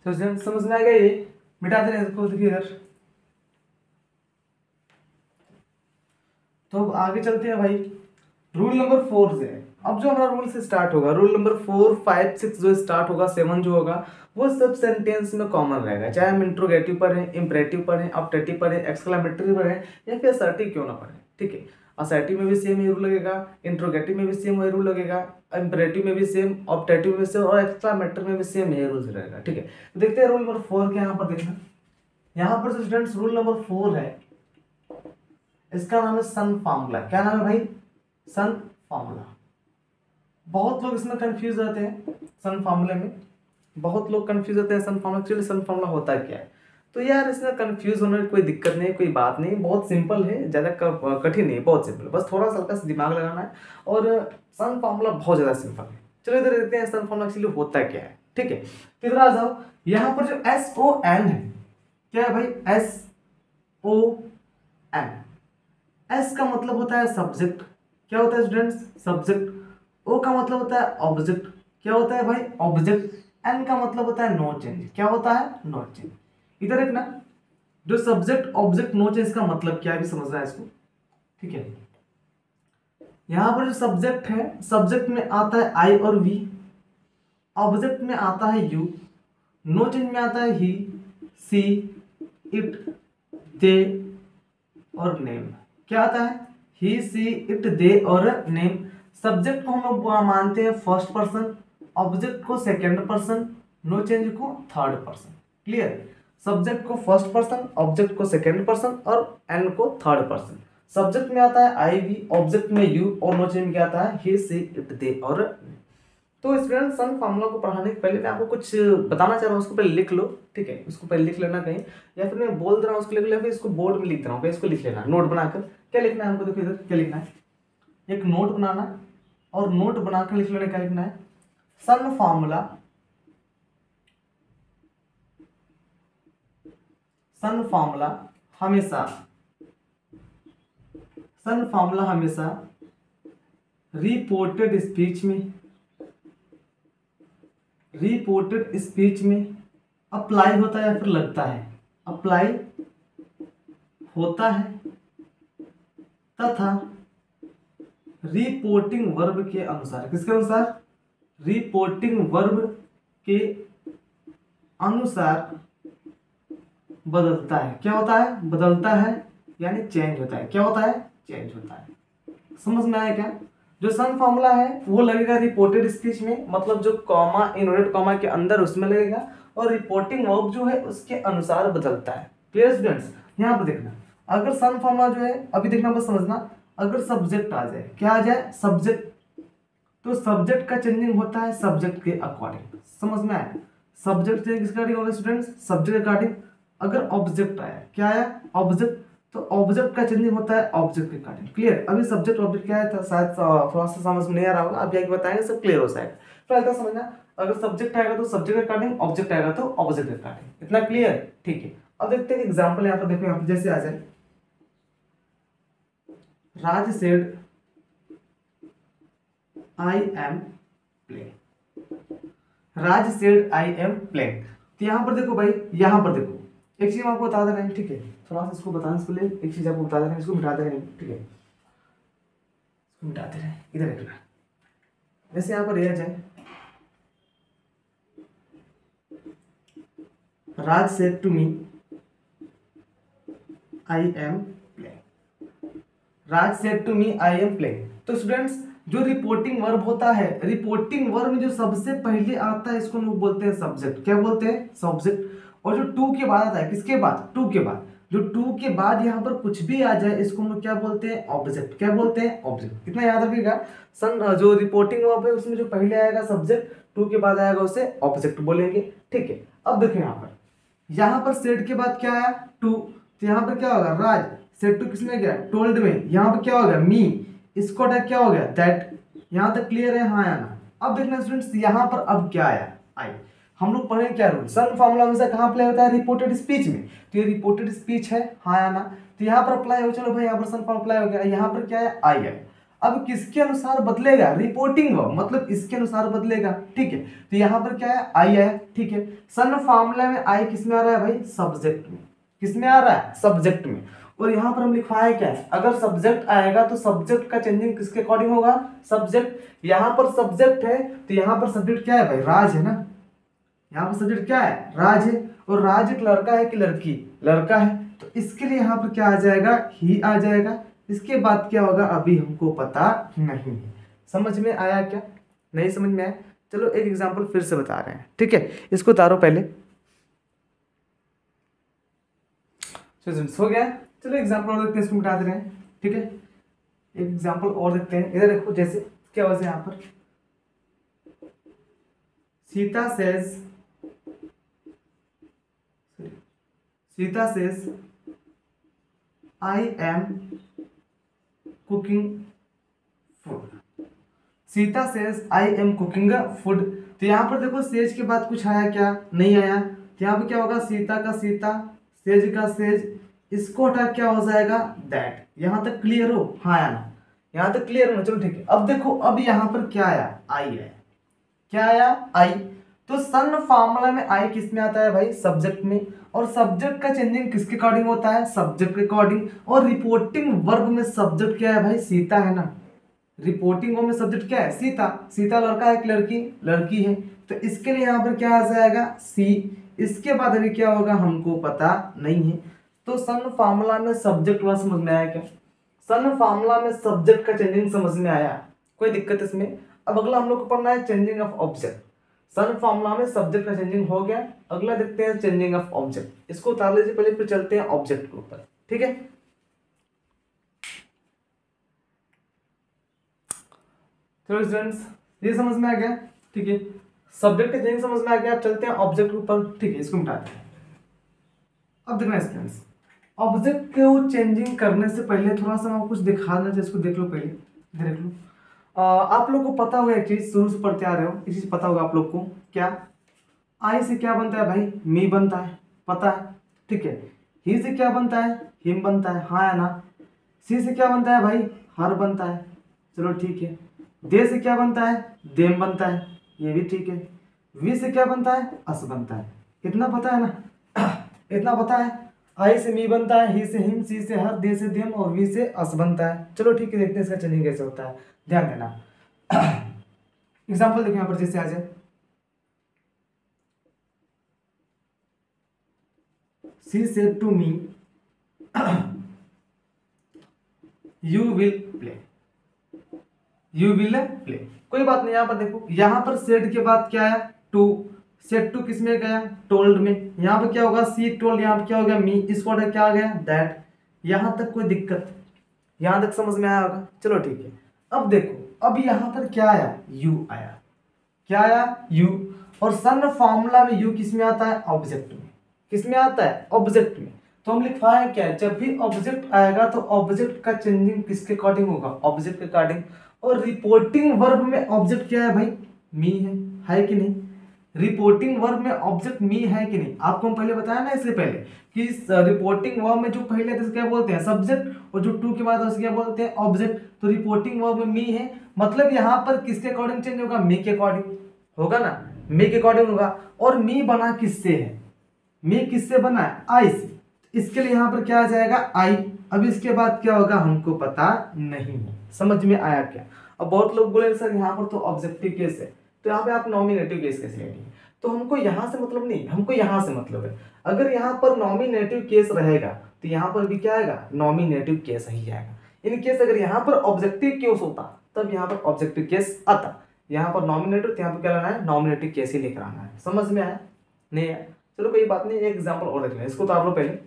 तो समझ में आ गया ये, मिटा देना इसको, देखिए इधर। तो अब आगे चलते हैं भाई, रूल नंबर 4 से। अब जो हमारा रूल से स्टार्ट होगा, रूल नंबर 4, 5, 6 जो स्टार्ट होगा, 7 जो होगा, वो सब सेंटेंस में कॉमन रहेगा, चाहे हम इंट्रोगेटिव पढ़ें, इंपरेटिव पढ़ें, ऑब्जेक्टिव पढ़ें, एक्सक्लेमेटरी पढ़ें, या फिर असर्टिव क्यों ना पढ़ें, ठीक है। असर्टिव में भी सेम ये रूल लगेगा, इंट्रोगेटिव में भी सेम ये रूल लगेगा, इंपरेटिव में भी सेम, ऑब्जेक्टिव में भी सेम, और एक्सक्लेमेटरी में भी सेम ये रूल रहेगा, ठीक है। तो देखते हैं रूल नंबर 4 के यहाँ पर देखना। यहाँ पर जो स्टूडेंट्स रूल नंबर 4 है, इसका नाम है सन फार्मूला। क्या नाम है भाई? सन फार्मूला। बहुत लोग इसमें कंफ्यूज रहते हैं, सन फार्मूले में बहुत लोग कंफ्यूज होते हैं। सन फार्मूला, एक्चुअली सन फार्मूला होता क्या है? तो यार इसमें कंफ्यूज होने की कोई दिक्कत नहीं, कोई बात नहीं, बहुत सिंपल है, ज़्यादा कठिन नहीं है, बहुत सिंपल है, बस थोड़ा सा हल्का सा दिमाग लगाना है। और सन फार्मूला बहुत ज़्यादा सिंपल है। चलो इधर देखते हैं सन फार्मूला एक्चुअली होता क्या है, ठीक है। तो इधर आ जाओ, यहाँ पर जो SON है, क्या है भाई? SON। एस का मतलब होता है सब्जेक्ट, क्या होता है स्टूडेंट्स? सब्जेक्ट। ओ का मतलब होता है ऑब्जेक्ट, क्या होता है भाई? ऑब्जेक्ट। एन का मतलब होता है नो चेंज, क्या होता है? No change. इधर देखना, जो सब्जेक्ट ऑब्जेक्ट नो चेंज का मतलब क्या है, भी समझ रहा है इसको, ठीक है। यहां पर जो सब्जेक्ट है, सब्जेक्ट में आता है आई और वी, ऑब्जेक्ट में आता है यू, नो चेंज में आता है ही, सी, इट, दे और नेम। क्या आता है? ही, सी, इट, दे और नेम। सब्जेक्ट को हम लोग मानते हैं फर्स्ट पर्सन, ऑब्जेक्ट को सेकंड पर्सन, नो चेंज को थर्ड पर्सन। क्लियर? सब्जेक्ट को फर्स्ट पर्सन, ऑब्जेक्ट को सेकंड पर्सन और एन को थर्ड पर्सन। सब्जेक्ट में आता है आई, वी, ऑब्जेक्ट में यू और नो चेंज में क्या आता है? ही, सी, इट, दे और। तो स्टूडेंट सन फार्मूला को पढ़ाने के पहले मैं आपको कुछ बताना चाह रहा हूँ, उसको पहले लिख लो, ठीक है। उसको पहले लिख लेना कहीं, या फिर मैं बोल दे रहा हूँ उसको लिख लो, फिर इसको बोर्ड में लिख रहा हूँ, इसको लिख लेना नोट बनाकर। क्या लिखना है हमको? देखो इधर क्या लिखना है, एक नोट बनाना, और नोट बनाकर लिख लेना क्या लिखना है? सन फार्मूला, सन फार्मूला हमेशा, सन फार्मूला हमेशा रिपोर्टेड स्पीच में, रिपोर्टेड स्पीच में अप्लाई होता है या फिर लगता है? अप्लाई होता है, तथा रिपोर्टिंग वर्ब के अनुसार, किसके अनुसार? रिपोर्टिंग वर्ब के अनुसार बदलता है। क्या होता है? बदलता है, यानी चेंज होता है। क्या होता है? चेंज होता है। समझ में आया क्या? जो सन फार्मूला है वो लगेगा रिपोर्टेड स्पीच में, मतलब जो कॉमा, इनवर्टेड कॉमा के अंदर उसमें लगेगा, और रिपोर्टिंग वर्ब जो है उसके अनुसार बदलता है। Clear students? यहाँ पर देखना, अगर सन फार्मूला जो है, अभी देखना बस समझना, अगर सब्जेक्ट आ जाए, क्या आ जाए? सब्जेक्ट, तो सब्जेक्ट का चेंजिंग होता है सब्जेक्ट के अकॉर्डिंग। समझ में आया? सब्जेक्ट चेंज किसके अकॉर्डिंग होगा स्टूडेंट्स? सब्जेक्ट के अकॉर्डिंग। अगर ऑब्जेक्ट आया, क्या आया? ऑब्जेक्ट, तो ऑब्जेक्ट का चेंजिंग होता है ऑब्जेक्ट के अकॉर्डिंग। क्लियर? अभी सब्जेक्ट ऑब्जेक्ट क्या है, शायद थोड़ा सा समझ में नहीं आ रहा होगा, अभी आगे बताएंगे, सब क्लियर हो जाएगा। पहले तो समझना, अगर सब्जेक्ट आएगा तो सब्जेक्ट के अकॉर्डिंग, ऑब्जेक्ट आएगा तो ऑब्जेक्ट के अकॉर्डिंग। इतना क्लियर? ठीक है। अब देखते हैं एग्जाम्पल, यहाँ पर देखो, यहाँ पर जैसे आ जाए, Raj said I am playing, Raj said I am playing. तो यहाँ पर देखो भाई, यहाँ पर देखो, एक चीज आपको बता दे रहे हैं, ठीक है। थोड़ा सा इसको बताने से पहले एक चीज आपको बता दे रहे हैं, इसको मिटा दे रहे हैं, ठीक है। इसको मिटा दे रहे हैं, इधर देखना, जैसे यहाँ पर यह जाए, Raj said to me I am playing, Raj said to me I am playing. तो स्टूडेंट्स, जो रिपोर्टिंग वर्ब होता है, रिपोर्टिंग वर्ब में जो सबसे पहले आता है, इसको लोग बोलते हैं सब्जेक्ट। क्या बोलते हैं? सब्जेक्ट। और जो टू के बाद आता है, किसके बाद? टू के बाद। जो टू के बाद यहाँ पर कुछ भी आ जाए, इसको हम लोग क्या बोलते हैं? ऑब्जेक्ट। क्या बोलते हैं? ऑब्जेक्ट। इतना याद रखिएगा, सन जो रिपोर्टिंग वर्ब है उसमें जो पहले आएगा सब्जेक्ट, टू के बाद आएगा उसे ऑब्जेक्ट बोलेंगे, ठीक है। अब देखो यहाँ पर सेड के बाद क्या आया? टू। तो यहाँ पर क्या होगा? राज सेड टू किसमें गया? टोल्ड में। यहाँ पर क्या होगा? मी। इसको अटैक क्या हो गया? दैट। यहाँ तक क्लियर है? हाँ या ना? अब देखना स्टूडेंट्स, यहाँ पर अब क्या आया? आई। हम लोग पढ़े क्या रूल? सन फार्मूला हमेशा कहाँ अप्लाई होता है? रिपोर्टेड स्पीच में। तो ये रिपोर्टेड स्पीच है, हाँ या ना? तो यहाँ पर अप्लाई हो, चलो भाई यहाँ पर सन फार्मूला अप्लाई हो गया, यहाँ पर क्या है? आई है। अब किसके अनुसार बदलेगा, रिपोर्टिंग वर्ब, मतलब इसके अनुसार बदलेगा, ठीक है। तो यहाँ पर क्या है, आई है, ठीक है। सन फॉर्मूला में आई किस में आ रहा है भाई, सब्जेक्ट में, किस में आ रहा है, सब्जेक्ट में। और यहाँ पर हम लिखवाए क्या है, अगर सब्जेक्ट आएगा तो सब्जेक्ट का चेंजिंग किसके अकॉर्डिंग होगा, सब्जेक्ट। यहाँ पर सब्जेक्ट है तो यहाँ पर सब्जेक्ट क्या है भाई, राज है ना, यहाँ पर सब्जेक्ट क्या है, राज है। और राज एक लड़का है कि लड़की, लड़का है, तो इसके लिए यहाँ पर क्या आ जाएगा, ही आ जाएगा। इसके बाद क्या होगा अभी हमको पता नहीं है। समझ में आया क्या, नहीं समझ में आया, चलो एक एग्जांपल फिर से बता रहे हैं, ठीक है। इसको उतारो पहले, हो गया। चलो एग्जांपल और देखते हैं, इसको मिटा दे रहे हैं, ठीक है। एक एग्जांपल और देखते हैं, इधर देखो, जैसे क्या वजह यहाँ पर, Sita says I am cooking food, Sita says I am cooking food. तो यहाँ पर देखो सेज के बाद कुछ आया क्या, नहीं आया। तो यहाँ पर क्या होगा, सीता का सीता, सेज का सेज, इसको हटा क्या हो जाएगा, दैट। यहाँ तक क्लियर हो, हाँ या ना, यहाँ तक क्लियर हो ना, चलो ठीक है। अब देखो, अब यहाँ पर क्या आया, आई आया, क्या आया, आई। तो सन फॉर्मूला में आई किस में आता है भाई, सब्जेक्ट में। और सब्जेक्ट का चेंजिंग किसके अकॉर्डिंग होता है, सब्जेक्ट के अकॉर्डिंग। और रिपोर्टिंग वर्ब में सब्जेक्ट क्या है भाई, सीता है ना, रिपोर्टिंग वर्ब में सब्जेक्ट क्या है, सीता। सीता लड़का है कि लड़की, लड़की है। तो इसके लिए यहाँ पर क्या आ जाएगा, सी। इसके बाद अभी क्या होगा हमको पता नहीं है। तो सन फॉर्मूला में सब्जेक्ट वाला समझ में आया क्या, सन फॉर्मूला में सब्जेक्ट का चेंजिंग समझ में आया, कोई दिक्कत इसमें। अब अगला हम लोग को पढ़ना है चेंजिंग ऑफ ऑब्जेक्ट। सन फॉर्मूला में सब्जेक्ट का चेंजिंग हो गया, अगला देखते हैं चेंजिंग ऑफ ऑब्जेक्ट। इसको उतार लीजिए पहले, फिर चलते हैं ऑब्जेक्ट के ऊपर, ठीक है। चलो स्टूडेंट्स, ये समझ में आ गया, ठीक है। सब्जेक्ट का चेंजिंग समझ में आ गया, अब चलते हैं ऑब्जेक्ट के ऊपर, ठीक है। इसको मिटाते हैं। अब देखना स्टूडेंट्स, ऑब्जेक्ट को चेंजिंग करने से पहले थोड़ा सा मैं कुछ दिखाना चाहिए, इसको देख लो पहले, देख लो। आप लोग को पता होगा एक चीज, शुरू से पढ़ते आ रहे हो, इस चीज पता होगा आप लोग को, क्या आई से क्या बनता है भाई, मी बनता है, पता है, ठीक है। ही से क्या बनता है, हिम बनता है, हाँ या ना। सी से क्या बनता है भाई, हर बनता है, चलो ठीक है। दे से क्या बनता है, देम बनता है, ये भी ठीक है। वी से क्या बनता है, अस बनता है, इतना पता है ना, इतना पता है। आई से मी बनता है, ही से हिम, सी से हर, दे से देम और वी से अस बनता है। चलो ठीक है, देखते हैं इसका चेंजिंग कैसे होता है, ध्यान देना। एग्जांपल देखो यहाँ पर, जैसे आ जाए, she said to me you will play, you will play. कोई बात नहीं, यहाँ पर देखो, यहाँ पर सेड के बाद क्या है, टू। सेड टू किस में गया, टोल्ड में। यहाँ पर क्या होगा, सी टोल्ड, यहाँ पर क्या हो गया, मी। इसको क्या आ गया, दैट। यहाँ तक कोई दिक्कत, यहाँ तक समझ में आया होगा, चलो ठीक है। अब देखो, अब यहाँ पर क्या आया, यू आया, क्या आया, यू। और सन फॉर्मूला में यू किस में आता है, ऑब्जेक्ट में, किस में आता है, ऑब्जेक्ट में। तो हम लिखवाए क्या है, जब भी ऑब्जेक्ट आएगा तो ऑब्जेक्ट का चेंजिंग किसके अकॉर्डिंग होगा, ऑब्जेक्ट के अकॉर्डिंग। और रिपोर्टिंग वर्ब में ऑब्जेक्ट क्या है भाई, मी है कि नहीं। रिपोर्टिंग वर्ब में ऑब्जेक्ट मी है कि नहीं, आपको हम पहले बताया ना इससे पहले कि रिपोर्टिंग वर्ब में जो पहले थे क्या बोलते हैं, सब्जेक्ट, और जो टू के बाद उसके क्या बोलते हैं, ऑब्जेक्ट। तो रिपोर्टिंग वर्ब में मी है, मतलब यहाँ पर किसके अकॉर्डिंग चेंज होगा, मी के अकॉर्डिंग होगा ना, मी के अकॉर्डिंग होगा। और मी बना किससे है, मी किससे बना है, आई से। इसके लिए यहाँ पर क्या आ जाएगा, आई। अब इसके बाद क्या होगा हमको पता नहीं है, समझ में आया क्या। अब बहुत लोग बोले सर यहाँ पर तो ऑब्जेक्टिव केस है, तो यहाँ पे आप नॉमिनेटिव केस कैसे लेंगे। तो हमको यहाँ से मतलब नहीं, हमको यहाँ से मतलब है। अगर यहाँ पर नॉमिनेटिव केस रहेगा तो यहाँ पर भी क्या आएगा, नॉमिनेटिव केस ही आएगा। इन केस अगर यहाँ पर ऑब्जेक्टिव केस होता तब यहाँ पर ऑब्जेक्टिव केस आता, यहाँ पर नॉमिनेटिव, तो यहाँ पर क्या लाना है, नॉमिनेटिव केस ही लेकर आना है। समझ में आया, नहीं है, चलो कोई बात नहीं, एक एग्जाम्पल और देख लें, इसको उतार लो पहले।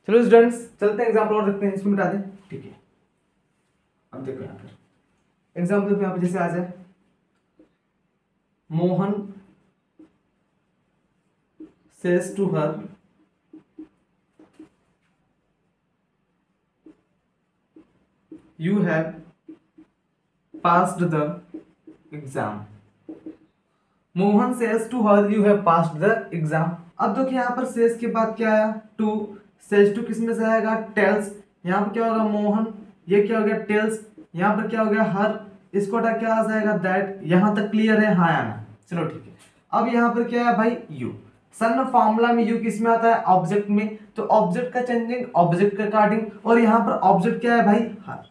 चलो स्टूडेंट्स, चलते हैं एग्जाम्पल और देखते हैं, इसको मिटा दें, ठीक है। अब देखो यहाँ पर एग्जाम्पल पे यहाँ पर जैसे आ जाए, Mohan says to her you have passed the exam. Mohan says to her you have passed the exam. अब देखिए यहाँ पर सेज के बाद क्या आया, टू। सेल्स टू किस में से आएगा, टेल्स। यहाँ पर क्या होगा, मोहन, ये क्या हो गया, टेल्स। यहाँ पर क्या हो गया, हर, इसको हटा क्या आ जाएगा, दैट। यहाँ तक क्लियर है, हाँ या ना, चलो ठीक है। अब यहाँ पर क्या है भाई, यू। सन फॉर्मूला में यू किस में आता है, ऑब्जेक्ट में। तो ऑब्जेक्ट का चेंजिंग ऑब्जेक्ट के अकॉर्डिंग, और यहाँ पर ऑब्जेक्ट क्या है भाई, हर।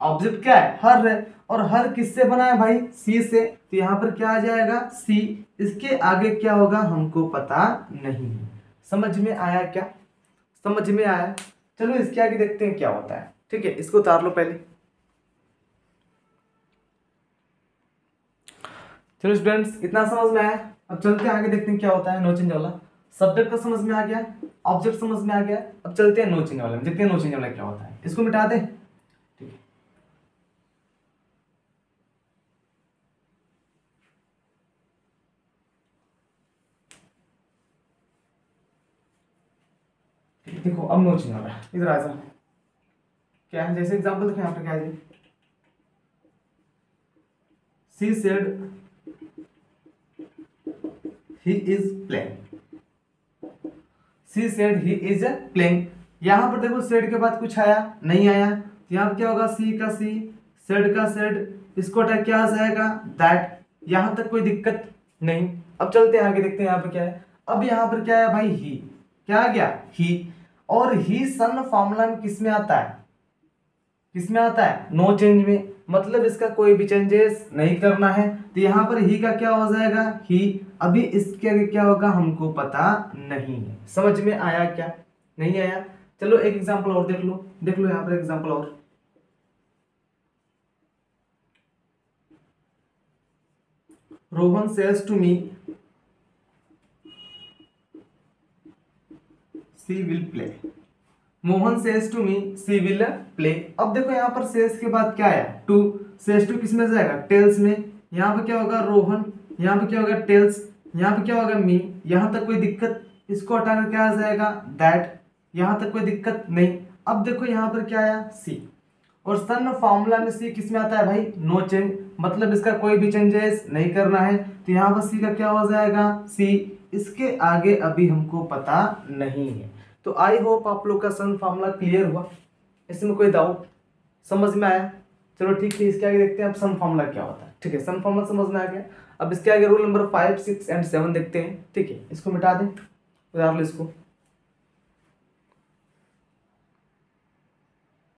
ऑब्जेक्ट क्या है, हर है, और हर किससे बना है भाई, सी से। तो यहाँ पर क्या आ जाएगा, सी। इसके आगे क्या होगा हमको पता नहीं है। समझ में आया क्या, समझ में आया। चलो इसके आगे देखते हैं क्या होता है, ठीक है। इसको उतार लो पहले। चलो स्टूडेंट्स, इतना समझ में आया। अब चलते हैं आगे, देखते हैं क्या होता है नो चेंज वाला। सब्जेक्ट का समझ में आ गया, ऑब्जेक्ट समझ में आ गया। अब चलते हैं नो चेंज वाले में, देखते हैं नो चेंज वाला क्या होता है। इसको मिटा दें, ठीक है। देखो अब नो चेंज वाला है, इधर आ जाओ। क्या है, जैसे एग्जांपल देखें यहाँ पे क्या है, she said he is playing. She said he is playing. यहाँ पर देखो सेड के बाद कुछ आया नहीं आया, तो यहाँ पर क्या होगा, सी का सी, सेड का सेड, इसको हटा क्या आ जाएगा, दैट। यहाँ तक कोई दिक्कत नहीं। अब चलते हैं आगे, देखते हैं यहाँ पे क्या है। अब यहाँ पर क्या है भाई, ही। क्या आ गया, ही। और ही सन फॉर्मूला में किस में आता है, किस में आता है, नो चेंज में। मतलब इसका कोई भी चेंजेस नहीं करना है। तो यहाँ पर ही का क्या हो जाएगा, ही। अभी इसके आगे क्या होगा हमको पता नहीं है। समझ में आया क्या, नहीं आया। चलो एक एग्जांपल और देख लो, देख लो यहाँ पर एग्जांपल और। Rohan says to me she will play. Mohan says to me she will play. अब देखो यहाँ पर सेज के बाद क्या आया, टू। सेज टू किस में जाएगा, टेल्स में। यहाँ पे क्या होगा, रोहन। यहाँ पे क्या होगा, टेल्स। यहाँ पे क्या होगा, मी। यहाँ तक कोई दिक्कत, इसको हटाकर क्या आ जाएगा, दैट। यहाँ तक कोई दिक्कत नहीं। अब देखो यहाँ पर क्या आया, सी। और सन फॉर्मूला में सी किस में आता है भाई, नो चेंज। मतलब इसका कोई भी चेंजेस नहीं करना है। तो यहाँ पर सी का क्या हो जाएगा, सी। इसके आगे अभी हमको पता नहीं है। तो आई होप आप लोग का सन फॉर्मूला क्लियर हुआ, इसमें कोई डाउट, समझ में आया। चलो ठीक है, इसके आगे देखते हैं अब सन फॉर्मूला क्या होता है, ठीक है। सन फॉर्मूला समझ में आ गया। अब इसके आगे रूल नंबर 5, 6 एंड 7 देखते हैं, ठीक है। इसको मिटा दें, उतार लो इसको।